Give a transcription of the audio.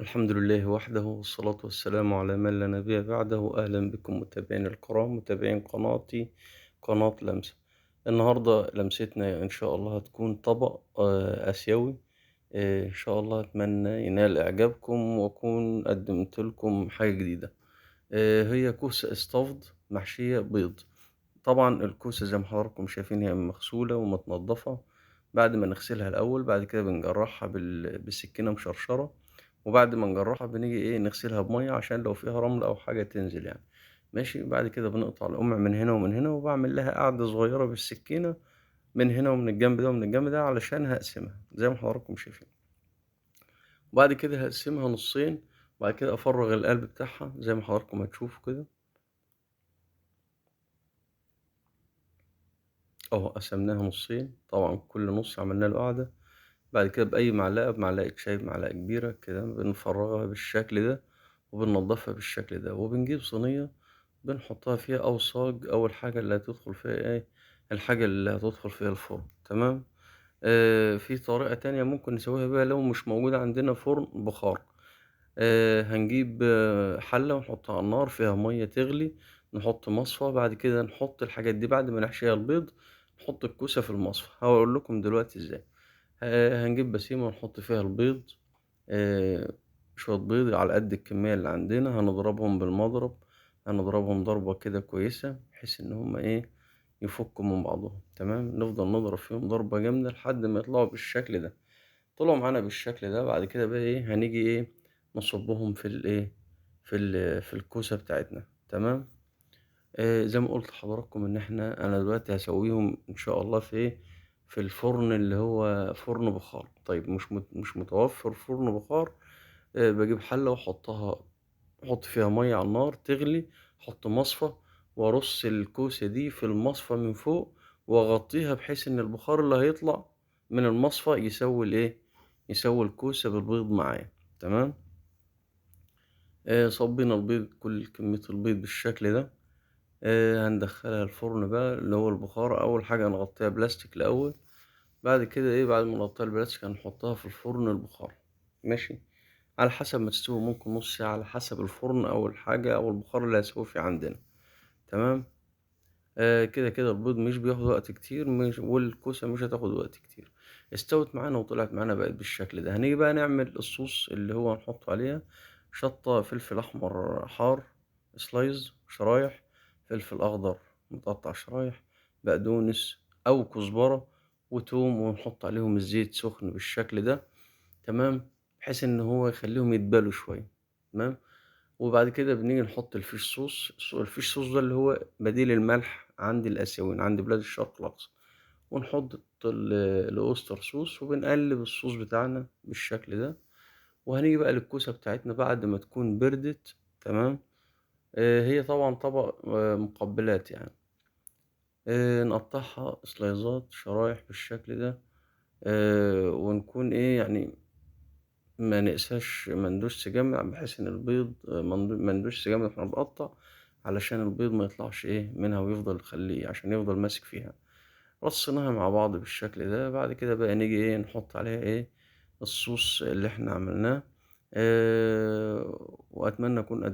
الحمد لله وحده والصلاة والسلام على من لا نبي بعده. أهلا بكم متابعين الكرام، متابعين قناتي قناة لمسة. النهاردة لمستنا إن شاء الله هتكون طبق آسيوي. إن شاء الله أتمنى ينال إعجابكم وأكون قدمت لكم حاجة جديدة. هي كوسة استفض محشية بيض. طبعا الكوسة زي ما حضراتكم شايفين هي مغسولة ومتنضفة. بعد ما نغسلها الأول بعد كده بنجرحها بالسكينة مشرشرة. وبعد ما نجرحها بنيجي نغسلها بمية عشان لو فيها رمل أو حاجة تنزل يعني. ماشي، بعد كده بنقطع القمع من هنا ومن هنا وبعمل لها قعدة صغيرة بالسكينة من هنا ومن الجنب ده ومن الجنب ده علشان هقسمها زي ما حضراتكم شايفين. وبعد كده هقسمها نصين وبعد كده أفرغ القلب بتاعها زي ما حضراتكم هتشوفوا كده أهو. قسمناها نصين، طبعا كل نص عملنا له قعدة. بعد كده بأي معلقة، بمعلقة شاي، بمعلقة كبيرة كده بنفرغها بالشكل ده وبننضفها بالشكل ده وبنجيب صينية بنحطها فيها أو صاج أو الحاجة اللي هتدخل فيها الحاجة اللي هتدخل فيها الفرن. تمام. في طريقة تانية ممكن نسويها بيها لو مش موجود عندنا فرن بخار. هنجيب حلة ونحطها على النار فيها مية تغلي، نحط مصفى، بعد كده نحط الحاجات دي بعد ما نحشيها البيض. نحط الكوسة في المصفى، هقول لكم دلوقتي ازاي. هنجيب بسيمة ونحط فيها البيض. آه، شوية بيض على قد الكمية اللي عندنا هنضربهم بالمضرب. هنضربهم ضربة كده كويسة بحيث إن هما يفكوا من بعضهم. تمام، نفضل نضرب فيهم ضربة جامدة لحد ما يطلعوا بالشكل ده. طلعوا معانا بالشكل ده بعد كده بقى هنيجي نصبهم في الكوسة بتاعتنا. تمام. زي ما قلت لحضراتكم إن أنا دلوقتي هسويهم إن شاء الله في الفرن اللي هو فرن بخار. طيب مش متوفر فرن بخار. بجيب حلة أحط فيها مية على النار تغلي، أحط مصفى وأرص الكوسة دي في المصفى من فوق وأغطيها بحيث إن البخار اللي هيطلع من المصفى يسوي يسوي الكوسة بالبيض معايا. تمام. صبينا البيض، كل كمية البيض بالشكل ده. هندخلها الفرن بقى اللي هو البخار. أول حاجة نغطيها بلاستيك الأول، بعد كده بعد ما نغطيها البلاستيك هنحطها في الفرن البخار. ماشي، على حسب ما تستوي، ممكن نص ساعة على حسب الفرن أو الحاجة أو البخار اللي هيسوي فيه عندنا. تمام. كده كده البيض مش بياخد وقت كتير، مش والكوسة مش هتاخد وقت كتير. استوت معانا وطلعت معانا بقت بالشكل ده. هنيجي بقى نعمل الصوص اللي هو هنحط عليها شطة، فلفل أحمر حار سلايز شرايح، فلفل أخضر متقطع شرايح، بقدونس أو كزبرة وتوم، ونحط عليهم الزيت سخن بالشكل ده. تمام، بحيث إن هو يخليهم يتبالوا شوية. تمام. وبعد كده بنيجي نحط الفيش صوص. الفيش صوص ده اللي هو بديل الملح عند الآسيويين عند بلاد الشرق الأقصى. ونحط الأوستر صوص وبنقلب الصوص بتاعنا بالشكل ده. وهنيجي بقى للكوسة بتاعتنا بعد ما تكون بردت. تمام. هي طبعا طبق مقبلات يعني. نقطعها سلايزات شرايح بالشكل ده. ونكون يعني ما نقساش، ما ندوسش جامد بحيث ان البيض ما ندوسش جامد واحنا بنقطع علشان البيض ما يطلعش منها ويفضل خليه عشان يفضل ماسك فيها. رصيناها مع بعض بالشكل ده. بعد كده بقى نيجي نحط عليها الصوص اللي احنا عملناه. واتمنى اكون